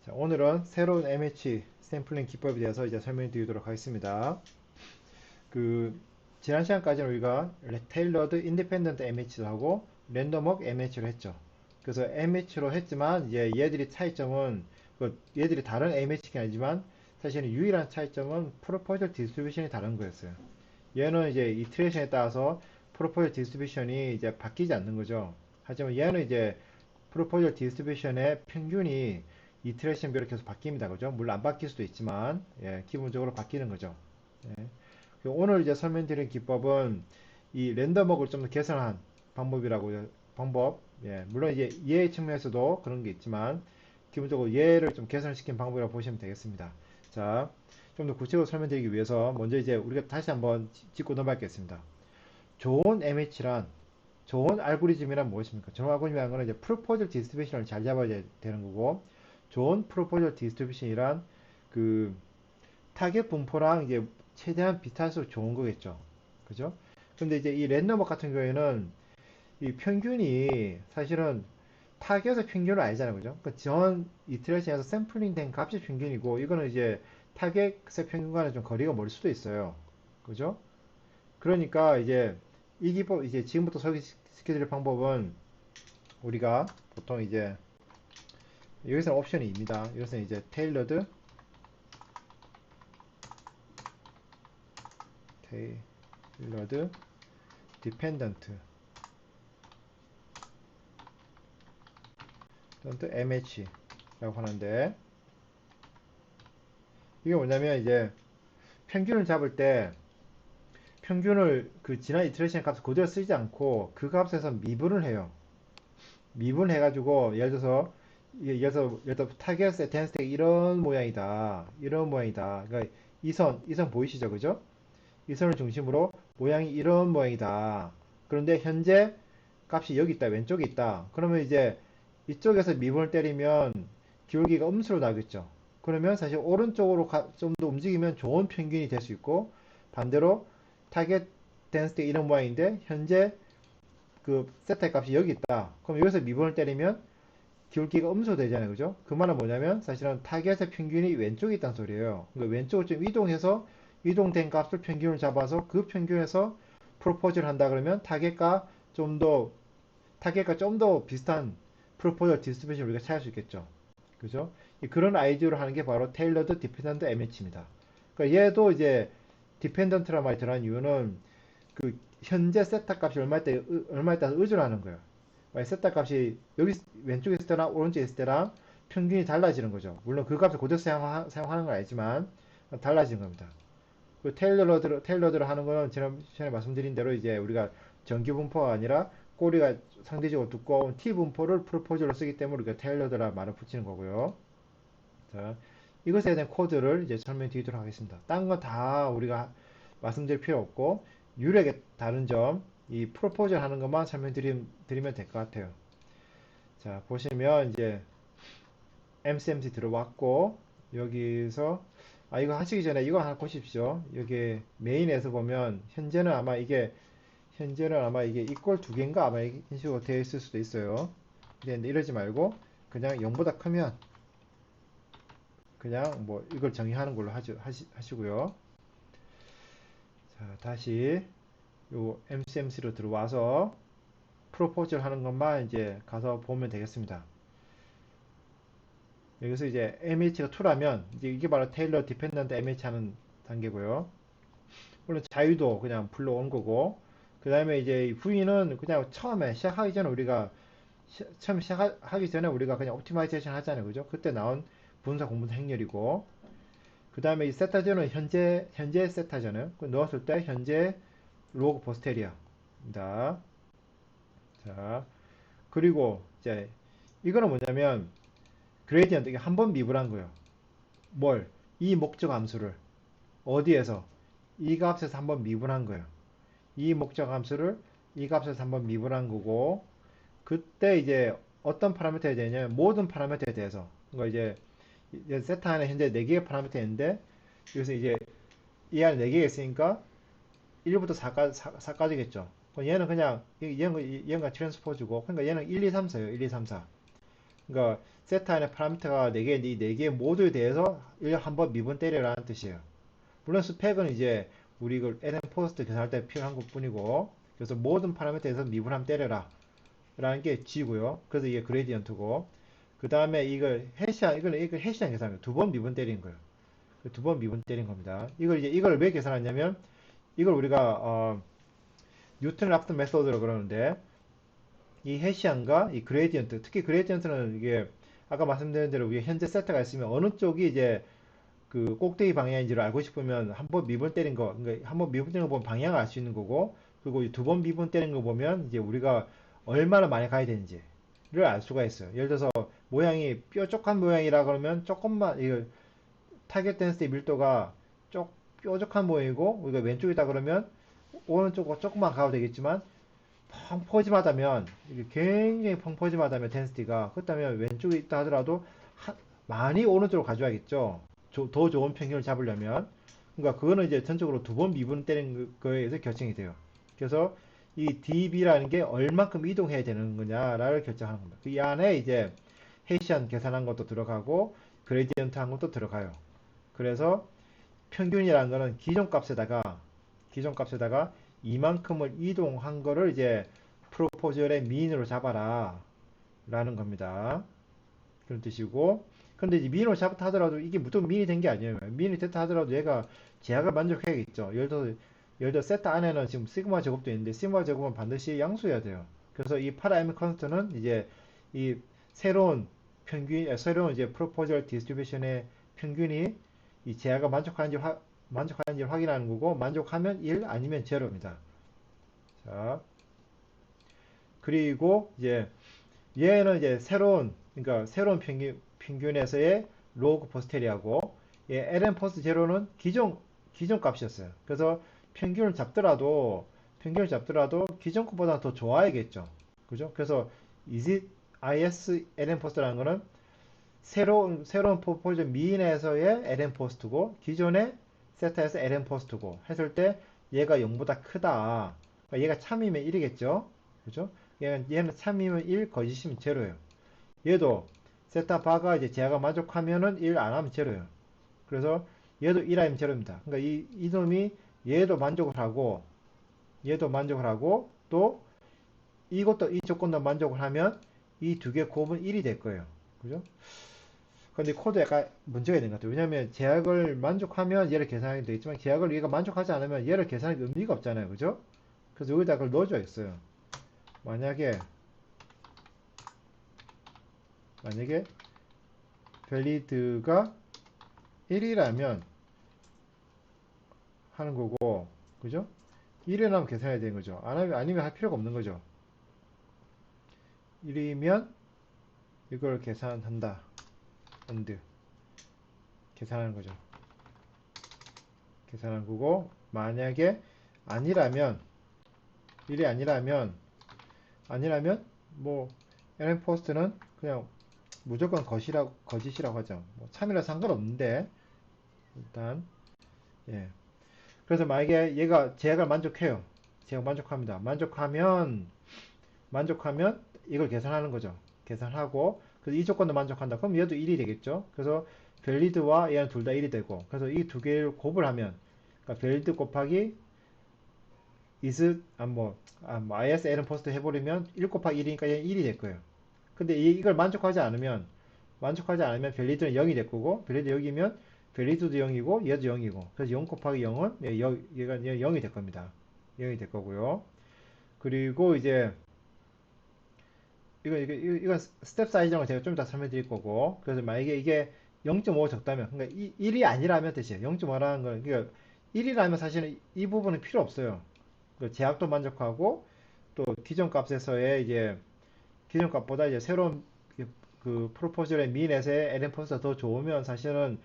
자, 오늘은 새로운 MH 샘플링 기법에 대해서 이제 설명드리도록 하겠습니다. 그 지난 시간까지는 우리가 테일러드 인디펜던트 MH도 하고 랜덤웍 MH로 했죠. 그래서 MH로 했지만 이제 얘들이 차이점은 얘들이 다른 MH가 아니지만 사실은 유일한 차이점은 프로포셜 디스트리뷰션이 다른 거였어요. 얘는 이제 이트레이션에 따라서 프로포셜 디스트리뷰션이 이제 바뀌지 않는 거죠. 하지만 얘는 이제 프로포셜 디스트리뷰션의 평균이 이트레이션별로 계속 바뀝니다. 그죠? 물론 안 바뀔 수도 있지만, 예, 기본적으로 바뀌는 거죠. 예. 오늘 이제 설명드린 기법은 이 랜덤워크를 좀 더 개선한 방법, 예, 물론 이제 얘의 측면에서도 그런 게 있지만, 기본적으로 얘를 좀 개선시킨 방법이라고 보시면 되겠습니다. 자, 좀 더 구체적으로 설명드리기 위해서 먼저 이제 우리가 다시 한번 짚고 넘어가겠습니다. 좋은 MH란 좋은 알고리즘이란 무엇입니까? 좋은 알고리즘이라는 거는 이제 프로포절 디스트리뷰션을 잘 잡아야 되는 거고, 좋은 프로포절 디스트리뷰션이란 그 타겟 분포랑 이제 최대한 비슷할수록 좋은 거겠죠. 그죠? 근데 이제 이 랜덤워크 같은 경우에는 이 평균이 사실은 타겟의 평균은 아니잖아요. 그죠? 그러니까 전 이트레이션에서 샘플링 된 값이 평균이고, 이거는 이제 타겟의 평균과는 좀 거리가 멀 수도 있어요. 그죠? 그러니까 이제 이 기법, 이제 지금부터 소개시켜드릴 방법은 우리가 보통 이제 여기서는 옵션이 입니다. 여기서는 이제 테일러드 디펜던트 또는 또 MH라고 하는데, 이게 뭐냐면 이제 평균을 잡을 때 평균을 그 지난 이터레이션 값을 그대로 쓰지 않고 그 값에서 미분을 해요. 미분해가지고 예를 들어서 타겟의 덴스티가 이런 모양이다. 이런 모양이다. 그러니까 이 선 보이시죠? 그죠? 이 선을 중심으로 모양이 이런 모양이다. 그런데 현재 값이 여기 있다. 왼쪽에 있다. 그러면 이제 이쪽에서 미분을 때리면 기울기가 음수로 나겠죠. 그러면 사실 오른쪽으로 좀 더 움직이면 좋은 평균이 될 수 있고, 반대로 타겟 덴스티 이런 모양인데 현재 그 세타 값이 여기 있다. 그럼 여기서 미분을 때리면 기울기가 음수 되잖아요. 그죠? 그 말은 뭐냐면 사실은 타겟의 평균이 왼쪽에 있다는 소리예요. 그러니까 왼쪽을 좀 이동해서 이동된 값을 평균을 잡아서 그 평균에서 프로포즈를 한다 그러면 타겟과 좀 더 비슷한 프로포저 디스트리뷰션을 우리가 찾을 수 있겠죠. 그죠? 그런 아이디어로 하는 게 바로 테일러드 디펜던트 MH입니다. 그러니까 얘도 이제 디펜던트란 말이 들어간 이유는 그 현재 세타 값이 얼마에 따라서 의존하는 거예요. 세타 값이 여기 왼쪽에 있을 때랑 오른쪽에 있을 때랑 평균이 달라지는 거죠. 물론 그 값을 그대로 사용하는 건 아니지만 달라지는 겁니다. 그 테일러드를 하는 거는 전에 말씀드린 대로 이제 우리가 정규 분포가 아니라 꼬리가 상대적으로 두꺼운 T 분포를 프로포즈로 쓰기 때문에 우리가 테일러드라 말을 붙이는 거고요. 자, 이것에 대한 코드를 이제 설명드리도록 하겠습니다. 딴 건 다 우리가 말씀드릴 필요 없고, 유력의 다른 점, 이 프로포즈 하는 것만 설명드리면 될 것 같아요. 자, 보시면 이제 MCMC 들어왔고, 여기서 이거 하시기 전에 이거 하나 보십시오. 여기 메인에서 보면 현재는 아마 이게 이꼴 두 개인가 아마 이런 식으로 되어 있을 수도 있어요. 근데 이러지 말고 그냥 0보다 크면 그냥 뭐 이걸 정의하는 걸로 하시고요. 자, 다시 요 MCMC로 들어와서 프로포즈를 하는 것만 이제 가서 보면 되겠습니다. 여기서 이제 MH가 2라면 이게 바로 테일러 디펜던트 MH 하는 단계고요. 물론 자유도 그냥 불러온 거고, 그 다음에 이제 V는 그냥 처음에 시작하기 전에 우리가 그냥 옵티마이제이션 하잖아요. 그죠? 그때 나온 분사 공분 행렬이고, 그 다음에 이 세타전은 현재 세타전은 넣었을 때 현재 로그 포스테리아입니다. 자, 그리고 이제 이거는 뭐냐면 그레디언트, 이게 한 번 미분한 거예요. 뭘? 이 목적 함수를 어디에서? 이 값에서 한 번 미분한 거예요. 이 목적 함수를 이 값에서 한 번 미분한 거고, 그때 이제 어떤 파라미터에 대냐면 모든 파라미터에 대해서, 그러니까 이제 세타 안에 현재 4개의 파라미터 있는데 여기서 이제 이 안에 4개가 있으니까 1부터 4까지겠죠. 얘는 그냥 얘가 트랜스포즈고, 그러니까 얘는 1, 2, 3, 4예요. 1, 2, 3, 4. 그러니까 세타 안에 파라미터가 4개인데 이 4개 모두에 대해서 한번 미분 때려라는 뜻이에요. 물론 스펙은 이제 우리 이걸 LM 포스트 계산할 때 필요한 것 뿐이고, 그래서 모든 파라미터에서 미분하면 때려라 라는 게 G고요. 그래서 이게 그레디언트고, 그 다음에 이걸 이걸 해시한 계산이에요. 두 번 미분 때린 거예요. 두 번 미분 때린 겁니다. 이걸 왜 계산하냐면, 이걸 우리가 뉴턴 랍슨 메소드로 그러는데, 이 해시안과 이 그레디언트, 특히 그레디언트는 이게 아까 말씀드린 대로 위에 현재 세타가 있으면 어느 쪽이 이제 그 꼭대기 방향인지를 알고 싶으면 한 번 미분 때린 거, 그러니까 한 번 미분 때린 거 보면 방향을 알 수 있는 거고, 그리고 두 번 미분 때린 거 보면 이제 우리가 얼마나 많이 가야 되는지를 알 수가 있어요. 예를 들어서 모양이 뾰족한 모양이라 그러면 조금만 이거 타겟 덴시티 밀도가 뾰족한 모양이고 우리가 왼쪽이다 그러면 오른쪽으로 조금만 가도 되겠지만 펑퍼짐하다면 이게 굉장히 펑퍼짐하다면 덴시티가 그렇다면 왼쪽에 있다 하더라도 많이 오른쪽으로 가져야겠죠. 더 좋은 평균을 잡으려면 그러니까 그거는 이제 전적으로 두 번 미분 때리는 거에 의해서 결정이 돼요. 그래서 이 dB라는 게 얼만큼 이동해야 되는 거냐를 결정하는 겁니다. 그 안에 이제 헤이시안 계산한 것도 들어가고 그레디언트 한 것도 들어가요. 그래서 평균이라는 거는 기존값에다가 이만큼을 이동한 거를 이제 프로포절의 미인으로 잡아라 라는 겁니다. 그런 뜻이고 근데 이제 미인으로 잡았다 하더라도 이게 무조건 미인이 된 게 아니에요. 미인이 됐다 하더라도 얘가 제약을 만족해야겠죠. 예를 들어 세타 안에는 지금 시그마 제곱도 있는데 시그마 제곱은 반드시 양수여야 돼요. 그래서 이 파라이밍 컨스턴트는 이제 이 새로운 이제 프로포절 디스트리뷰션의 평균이 이 제약을 만족하는지 확인하는 거고 만족하면 1 아니면 제로입니다. 자, 그리고 이제 얘는 이제 그러니까 새로운 평균에서의 로그 포스테리하고 ln 포스트 제로는 기존 값이었어요. 그래서 평균을 잡더라도 기존 것보다 더 좋아야겠죠. 그죠? 그래서 is ln 포스트라는 거는 새로운 포폴전 미인에서의 ln 포스트고 기존의 세타에서 ln 포스트고 했을 때 얘가 0보다 크다. 그러니까 얘가 참이면 1이겠죠. 그죠? 얘는 참이면 1, 거짓이면 제로예요. 얘도 세타 바가 이제 제가 만족하면은 1 안 하면 제로예요. 그래서 얘도 1 아니면 제로입니다. 그러니까 이놈이 얘도 만족을 하고 또 이것도 이 조건도 만족을 하면 이 두 개 곱은 1이 될 거예요. 그죠? 근데 코드 약간 문제가 있는 것 같아요. 왜냐면 제약을 만족하면 얘를 계산하게 되겠지만 제약을 얘가 만족하지 않으면 얘를 계산할 의미가 없잖아요. 그죠? 그래서 여기다 그걸 넣어줘야 겠어요. 만약에 밸리드가 1이라면 하는 거고, 그죠? 1이라면 계산해야 되는 거죠. 아니면 할 필요가 없는 거죠. 1이면 이걸 계산한다. and 계산하는 거죠. 계산한 거고, 만약에 아니라면 1이 아니라면 뭐 ln 포스트는 그냥 무조건 거짓이라고 하죠. 뭐 참이라 상관없는데 일단 예. 그래서 만약에 얘가 제약을 만족해요. 제약 만족합니다. 만족하면 이걸 계산하는 거죠. 계산하고 그래서 이 조건도 만족한다. 그럼 얘도 1이 되겠죠. 그래서 밸리드와 얘는 둘 다 1이 되고 그래서 이 두 개를 곱을 하면 그러니까 밸리드 곱하기 is ln 포스트 해버리면 1 곱하기 1이니까 얘는 1이 될 거예요. 근데 이걸 만족하지 않으면 밸리드는 0이 될 거고 밸리드 0이면 밸리드도 0이고 얘도 0이고 그래서 0 곱하기 0은 얘가 0이 될 겁니다. 0이 될 거고요. 그리고 이제 이건 스텝 사이즈라고 제가 좀 이따 설명드릴 거고 그래서 만약에 이게 0.5 적다면 그러니까 1이 아니라면 뜻이에요. 0.5라는 건 그러니까 1이라면 사실은 이 부분은 필요 없어요. 제약도 만족하고 또 기존 값에서의 이제 기존 값보다 이제 새로운 그 프로포절의 미넷의 ln 포스가 더 좋으면 사실은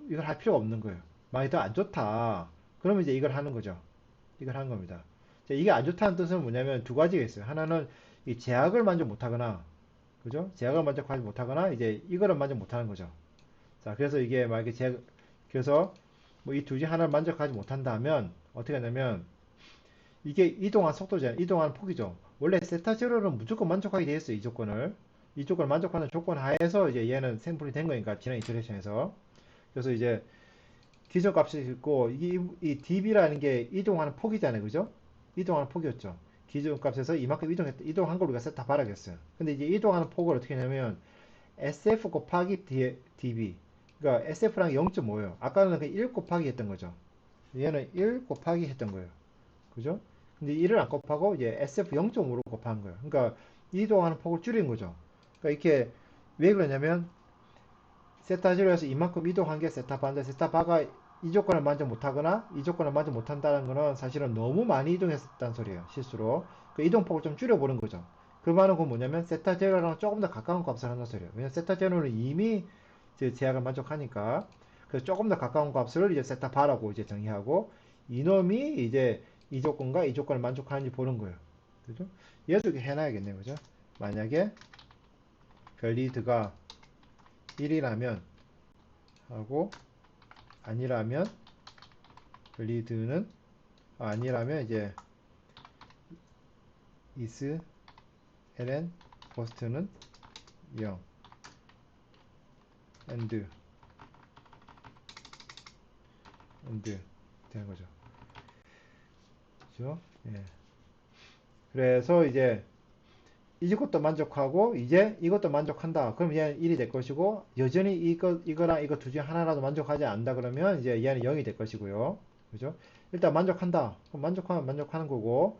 이걸 할 필요가 없는 거예요. 만약에 더 안 좋다. 그러면 이제 이걸 하는 거죠. 이걸 하는 겁니다. 이게 안 좋다는 뜻은 뭐냐면 두 가지가 있어요. 하나는 이 제약을 만족 못하거나, 그죠? 제약을 만족하지 못하거나 이제 이거를 만족 못하는 거죠. 자, 그래서 이게 만약에 그래서 뭐 이 둘 중 하나를 만족하지 못한다면 어떻게 하냐면 이게 이동한 속도잖아요. 이동한 폭이죠. 원래 세타 제로는 무조건 만족하게 돼 있어요. 이 조건을. 이 조건을 만족하는 조건 하에서 이제 얘는 샘플이 된 거니까 지난 이터레이션에서. 그래서 이제 기존 값이 있고 이 db라는 게 이동하는 폭이잖아요, 그죠? 이동하는 폭이었죠. 기존 값에서 이만큼 이동한 걸 우리가 세타 바라겠어요. 근데 이제 이동하는 폭을 어떻게 하냐면 SF 곱하기 db. 그러니까 SF랑 0.5예요. 아까는 그냥 1 곱하기 했던 거죠. 얘는 1 곱하기 했던 거예요. 그죠? 근데 1을 안 곱하고 이제 SF 0.5로 곱한 거예요. 그러니까 이동하는 폭을 줄인 거죠. 그러니까 이렇게 왜 그러냐면 세타 0에서 이만큼 이동한 게 세타 바인데 세타 바가 이 조건을 만족 못하거나 이 조건을 만족 못한다는 거는 사실은 너무 많이 이동했다는 소리예요. 실수로. 그 이동폭을 좀 줄여보는 거죠. 그 말은 그 뭐냐면 세타 제로랑 조금 더 가까운 값을 한다는 소리예요. 왜냐면 세타 제로는 이미 제약을 만족하니까 그래서 조금 더 가까운 값을 이제 세타 바라고 이제 정의하고 이놈이 이제 이 조건과 이 조건을 만족하는지 보는 거예요. 그죠? 얘도 이렇게 해놔야겠네요. 그죠? 만약에 별리드가 1이라면 하고 아니라면 별리드는 아니라면 이제 is ln 버스트는 0 and 되는 거죠. 그죠? 예. 그래서 이제 이것도 만족하고 이제 이것도 만족한다. 그럼 얘는 1이 될 것이고 여전히 이거랑 이거 둘 중에 하나라도 만족하지 않는다 그러면 이제 얘는 0이 될 것이고요. 그죠? 일단 만족한다. 그럼 만족하면 만족하는 거고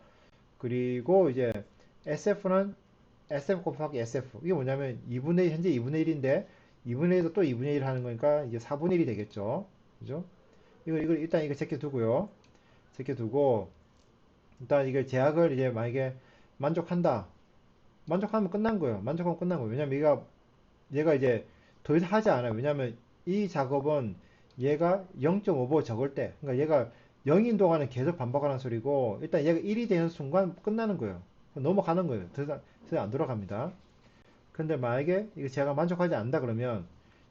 그리고 이제 SF는 SF 곱하기 SF. 이게 뭐냐면 2분의 1, 현재 2분의 1인데 2분의 1도 또 2분의 1 하는 거니까 이제 4분의 1이 되겠죠. 그죠? 이걸 일단 이거 제껴두고요. 제껴두고 일단 이걸 제약을 이제 만약에 만족한다. 만족하면 끝난 거예요. 만족하면 끝난 거예요. 왜냐면 얘가 이제 더 이상 하지 않아요. 왜냐면 이 작업은 얘가 0.5보 적을 때, 그러니까 얘가 0인 동안은 계속 반복하는 소리고, 일단 얘가 1이 되는 순간 끝나는 거예요. 넘어가는 거예요. 더 이상 안 돌아갑니다. 근데 만약에 이거 제가 만족하지 않는다 그러면,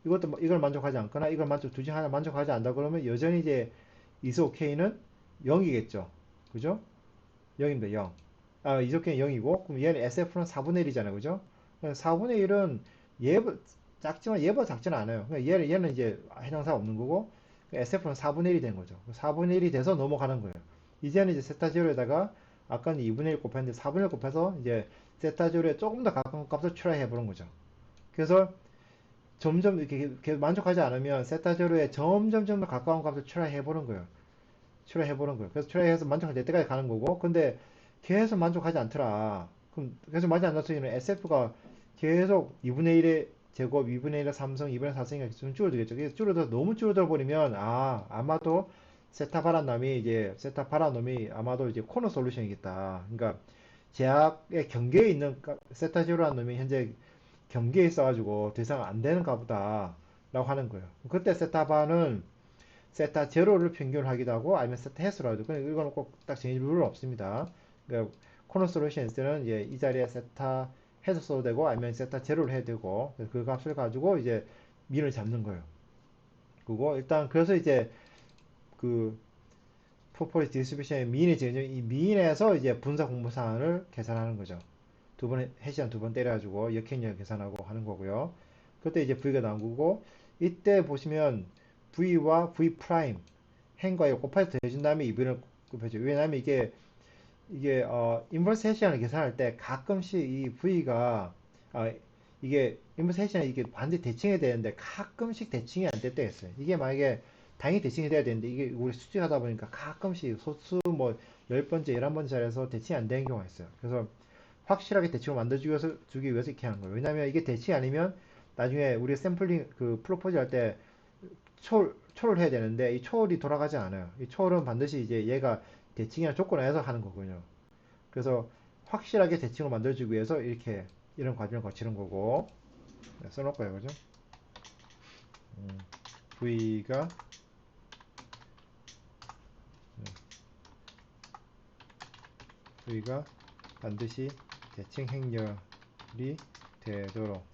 이걸 만족하지 않거나, 둘 중에 하나 만족하지 않는다 그러면, 여전히 이제 이소 K는 0이겠죠. 그죠? 0입니다. 0. 이소K는 0이고, 그럼 얘는 SF는 4분의 1이잖아요. 그죠? 4분의 1은 작지만 얘보다 작지는 않아요. 그러니까 얘는 이제 해당사가 없는 거고, SF는 4분의 1이 된 거죠. 4분의 1이 돼서 넘어가는 거예요. 이제는 이제 세타 제로에다가 아까는 2분의 1 곱했는데 4분의 1 곱해서 이제 세타 제로에 조금 더 가까운 값을 출하해 보는 거죠. 그래서 점점 이렇게 만족하지 않으면 세타 제로에 점점 더 가까운 값을 출하해 보는 거예요. 출하해보는 거예요. 그래서 출하해서 만족할 때까지 가는 거고, 근데 계속 만족하지 않더라. 그럼 계속 만족하지 않았으면 SF가 계속 2분의 1의 제곱, 2분의 1의 3승, 2분의 4승이 좀 줄어들겠죠. 그래서 너무 줄어들어 버리면, 아마도 세타 파란 놈이 아마도 이제 코너 솔루션이겠다. 그러니까 제약의 경계에 있는 세타 제로라는 놈이 현재 경계에 있어가지고 더 이상 안 되는가 보다. 라고 하는 거예요. 그때 세타바는 세타 제로를 평균하기도 하고 아니면 세타 해수로 하기도 하고 이거는 꼭 딱 정해질 룰은 없습니다. 그러니까 코너 솔루션에서는 이제 이 자리에 세타 해서 써도 되고 아니면 세타 제로를 해도 되고 그 값을 가지고 이제 민을 잡는 거예요. 그리고 일단 그래서 이제 그 프로포즈 디스트리뷰션의 민이 정해져 이 민에서 이제 분사 공모상을 계산하는 거죠. 해시한 두 번 때려가지고 역행력 계산하고 하는 거고요. 그때 이제 V가 나온 거고 이때 보시면 V와 V 프라임 행과 이 곱해서 더해준 다음에 2분을 곱해줘. 왜냐하면 이게 인버스 해시안을 계산할 때 가끔씩 이 V가 이게 인버스 해시안이 이게 반대 대칭이 되는데 가끔씩 대칭이 안 될 때가 있어요. 이게 만약에 당연히 대칭이 돼야 되는데 이게 우리 수직하다 보니까 가끔씩 소수 뭐 10번째, 11번째 자리에서 대칭이 안 되는 경우가 있어요. 그래서 확실하게 대칭을 주기 위해서 이렇게 하는 거예요. 왜냐하면 이게 대칭이 아니면 나중에 우리 샘플링 그 프로포즈 할 때 초를 해야 되는데 이 초월이 돌아가지 않아요. 이 초월은 반드시 이제 얘가 대칭이나 조건을 해서 하는 거군요. 그래서 확실하게 대칭을 만들어주기 위해서 이런 과정을 거치는 거고 네, 써놓을 거예요, 그죠? V가 V가 반드시 대칭 행렬이 되도록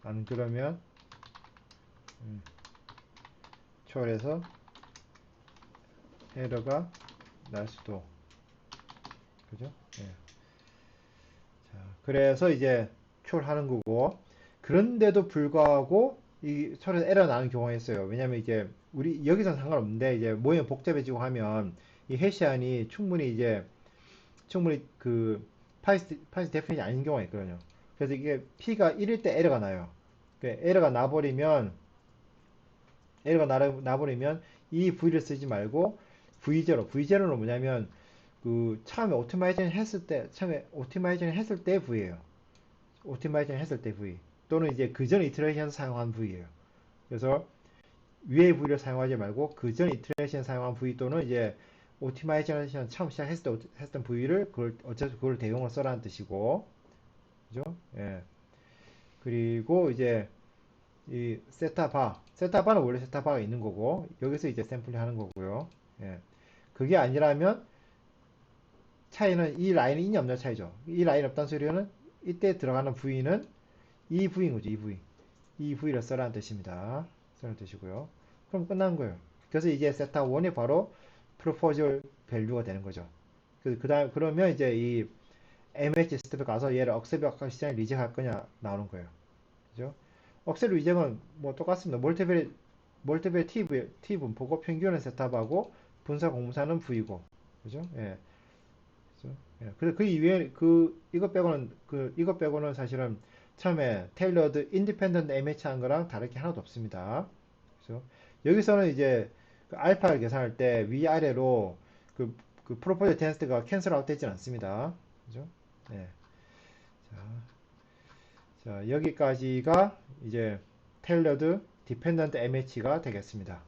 안 그러면 초월해서 에러가 날 수도 그죠? 예. 자, 그래서 이제 하는 거고, 그런데도 불구하고 이 서로 에러 나는 경우가 있어요. 왜냐면 이제 우리 여기서는 상관없는데 이제 모양이 복잡해지고 하면 이 해시안이 충분히 그 파이스 데피니션이 아닌 경우가 있거든요. 그래서 이게 P가 1일 때 에러가 나요. 그 나버리면 이 V를 쓰지 말고 V0는 뭐냐면 그 처음에 오티마이제션 했을 때 V예요. 오티마이제션 했을 때 V 또는 이제 그 전 이터레이션 사용한 V예요. 그래서 위의 V를 사용하지 말고 그 전 이터레이션 사용한 V 또는 이제 오티마이제이션 처음 시작했을 때 했던 V를 그걸 대용으로 써라는 뜻이고, 그죠? 예. 그리고 이제 이 세타바는 원래 세타바가 있는 거고 여기서 이제 샘플링 하는 거고요. 예. 그게 아니라면 차이는 이 라인이 있냐 없냐 차이죠. 이 라인 없다는 소리는 이때 들어가는 V는 이 V인 거죠. 이 V. 이 V를 써라는 뜻입니다. 써라는 뜻이고요. 그럼 끝난 거예요. 그래서 이게 세타 1이 바로 proposal value가 되는 거죠. 그러면 이제 이 MH 스텝에 가서 얘를 억셉트 할 시장에 리젝 할 거냐 나오는 거예요. 그죠? 억셉트 리젝은 뭐 똑같습니다. 멀티벨 T 분포고 평균은 세탑하고 분사 공사는 V고. 그죠? 예. 그죠? 예. 그래서 그 이외에 이것 빼고는 사실은 처음에 테일러드 인디펜던트 MH 한 거랑 다를 게 하나도 없습니다. 그죠? 여기서는 이제 그 알파를 계산할 때 위아래로 그 프로포즈 텐스트가 캔슬 아웃 되진 않습니다. 그죠? 네. 자, 자, 여기까지가 이제 테일러드 디펜던트 MH가 되겠습니다.